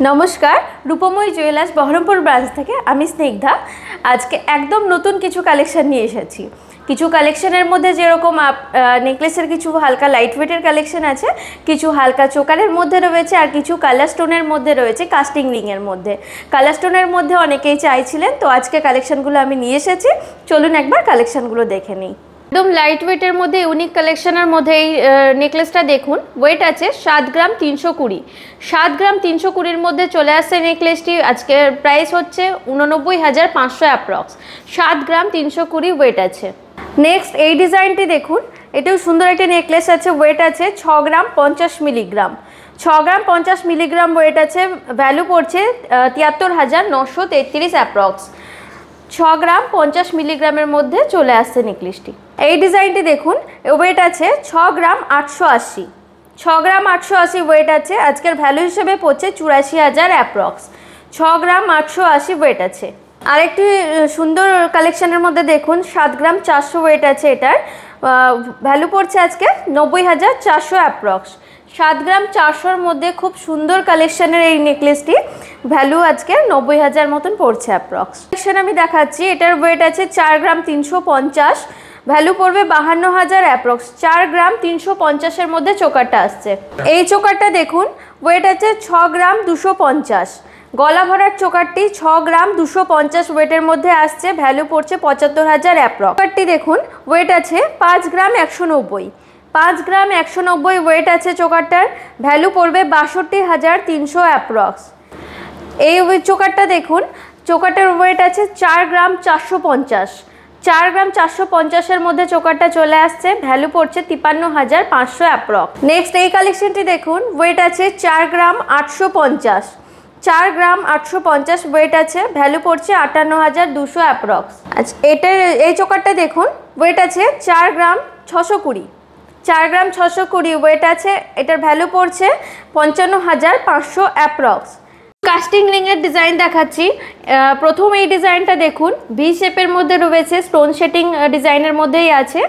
নমস্কার, Rupmoyee jewellers Baharampur branch থেকে আমি স্নিগ্ধা। আজকে একদম নতুন কিছু কালেকশন নিয়ে এসেছি। কিছু কালেকশনের মধ্যে যেরকম নেকলেসের কিছু হালকা লাইট ওয়েটের কালেকশন আছে, কিছু হালকা চোকারের মধ্যে রয়েছে, আর কিছু কালার স্টোনের মধ্যে রয়েছে, কাস্টিং রিংয়ের মধ্যে। কালার স্টোনের মধ্যে অনেকেই চাইছিলেন, তো আজকে কালেকশনগুলো আমি নিয়ে এসেছি। চলুন একবার কালেকশনগুলো দেখে নিই। একদম লাইট ওয়েটের মধ্যে ইউনিক কালেকশনের মধ্যে এই নেকলেসটা দেখুন। ওয়েট আছে 7 গ্রাম 320। 7 গ্রাম 320-র মধ্যে চলে আসছে নেকলেসটি। আজকের প্রাইস হচ্ছে 89,500 অ্যাপ্রক্স। 7 গ্রাম 320 ওয়েট আছে। নেক্সট এই ডিজাইনটি দেখুন, এটাও সুন্দর একটি নেকলেস আছে। ওয়েট আছে 6 গ্রাম 50 মিলিগ্রাম। 6 গ্রাম 50 মিলিগ্রাম ওয়েট আছে। ভ্যালু পড়ছে 73,933 অ্যাপ্রক্স। 6 গ্রাম 50 মিলিগ্রামের মধ্যে চলে আসছে নেকলেসটি। এই ডিজাইনটি দেখুন, ওয়েট আছে 6 গ্রাম 880। 6 গ্রাম 880 ওয়েট আছে। আজকের ভ্যালু হিসেবে পড়ছে 84,000 অ্যাপ্রক্স। 6 গ্রাম 880 ওয়েট আছে। আরেকটি সুন্দর কালেকশনের মধ্যে দেখুন, 7 গ্রাম 400 ওয়েট আছে। এটার ভ্যালু পড়ছে আজকে 90,400 অ্যাপ্রক্স। 7 গ্রাম 400-র মধ্যে খুব সুন্দর কালেকশনের এই নেকলেসটি ভ্যালু আজকে 90,000 মতন পড়ছে অ্যাপ্রক্স। কালেকশন আমি দেখাচ্ছি। এটার ওয়েট আছে 4 গ্রাম 350। ভ্যালু পড়বে 52,000 অ্যাপ্রক্স। 4 গ্রাম 350-এর মধ্যে চোকারটা আসছে। এই চোকারটা দেখুন, ওয়েট আছে 6 গ্রাম 250। গলা ভরার চোকারটি 6 গ্রাম 250 ওয়েটের মধ্যে আসছে। ভ্যালু পড়ছে 75,000 অ্যাপ্রক্স। চোকারটি দেখুন, ওয়েট আছে 5 গ্রাম 190। 5 গ্রাম 190 ওয়েট আছে চোকারটার। ভ্যালু পড়বে 62,300 অ্যাপ্রক্স। এই চোকারটা দেখুন, চোকারটার ওয়েট আছে 4 গ্রাম 450। 4 গ্রাম 450-এর মধ্যে চোকারটা চলে আসছে। ভ্যালু পড়ছে 53,500 অ্যাপ্রক্স। নেক্সট এই কালেকশনটি দেখুন, ওয়েট আছে 4 গ্রাম 850। 4 গ্রাম 850 ওয়েট আছে। ভ্যালু পড়ছে 58,200 অ্যাপ্রক্স। আচ্ছা, এই চোকারটা দেখুন, ওয়েট আছে 4 গ্রাম 620। 4 গ্রাম 620 ওয়েট আছে। এটার ভ্যালু পড়ছে 55,500 অ্যাপ্রক্স। কাস্টিং রিংয়ের ডিজাইন দেখাচ্ছি। প্রথম এই ডিজাইনটা দেখুন, ভি শেপের মধ্যে রয়েছে, স্টোন শেটিং ডিজাইনের মধ্যেই আছে।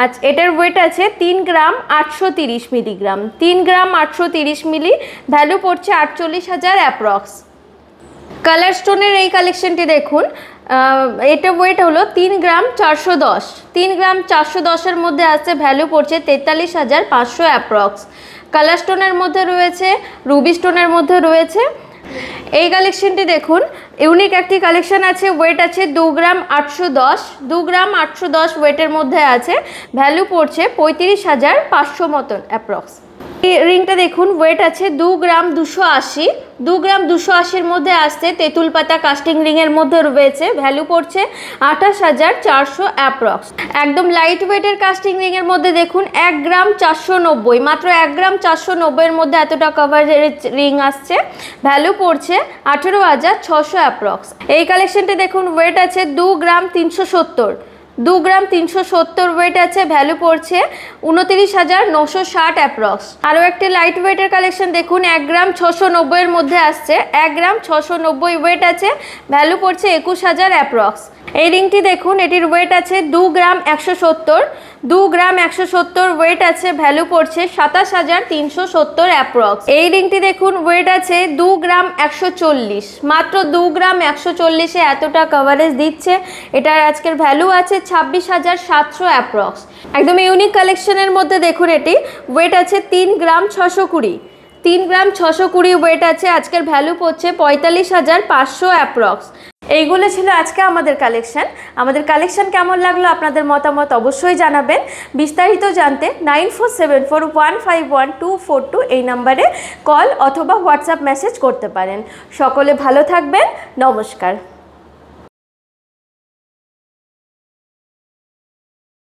আচ্ছা, এটার ওয়েট আছে 3 গ্রাম 830 মিলিগ্রাম। 3 গ্রাম 830 মিলি। ভ্যালু পড়ছে 48,000 অ্যাপ্রক্স। কালার স্টোনের এই কালেকশনটি দেখুন, এটা ওয়েট হলো 3 গ্রাম 410। 3 গ্রাম 410-এর মধ্যে আসছে। ভ্যালু পড়ছে 43,500 অ্যাপ্রক্স। কালার স্টোনের মধ্যে রয়েছে, রুবি স্টোনের মধ্যে রয়েছে। এই কালেকশনটি দেখুন, ইউনিক একটি কালেকশন আছে। ওয়েট আছে 2 গ্রাম 810। 2 গ্রাম 810 ওয়েটের মধ্যে আছে। ভ্যালু পড়ছে 35,500 মতন অ্যাপ্রক্স। এই রিংটা দেখুন, ওয়েট আছে 2 গ্রাম 280। 2 গ্রাম 280-এর মধ্যে আসছে। তেঁতুল পাতা কাস্টিং রিংয়ের মধ্যে রয়েছে। ভ্যালু পড়ছে 28,400 অ্যাপ্রক্স। একদম লাইট ওয়েটের কাস্টিং রিংয়ের মধ্যে দেখুন, 1 গ্রাম 490। মাত্র 1 গ্রাম 490-এর মধ্যে এতটা কভারের রিং আসছে। ভ্যালু পড়ছে 18,600 অ্যাপ্রক্স। এই কালেকশনটি দেখুন, ওয়েট আছে 2 গ্রাম 370। 2 গ্রাম 370 ওয়েট আছে। ভ্যালু পড়ছে 29,960 অ্যাপ্রক্স। আরও একটি লাইট ওয়েটের কালেকশন দেখুন, 1 গ্রাম 690-এর মধ্যে আসছে। 1 গ্রাম 690 ওয়েট আছে। ভ্যালু পড়ছে 21,000 অ্যাপ্রক্স। এই রিংটি দেখুন, এটির ওয়েট আছে 2 গ্রাম 170। 2 গ্রাম 170 ওয়েট আছে। ভ্যালু পড়ছে 27,370 অ্যাপ্রক্স। এই রিংটি দেখুন, ওয়েট আছে 2 গ্রাম 140। মাত্র 2 গ্রাম 140-এ এতটা কভারেজ দিচ্ছে। এটার আজকের ভ্যালু আছে 26,700 অ্যাপ্রক্স। একদম ইউনিক কালেকশনের মধ্যে দেখুন, এটি ওয়েট আছে 3 গ্রাম 620। 3 গ্রাম 620 ওয়েট আছে। আজকের ভ্যালু পড়ছে 45,500 অ্যাপ্রক্স। এইগুলো ছিল আজকে আমাদের কালেকশন। আমাদের কালেকশন কেমন লাগলো আপনাদের মতামত অবশ্যই জানাবেন। বিস্তারিত জানতে 9474151242 এই নাম্বারে কল অথবা হোয়াটসঅ্যাপ মেসেজ করতে পারেন। সকলে ভালো থাকবেন। নমস্কার।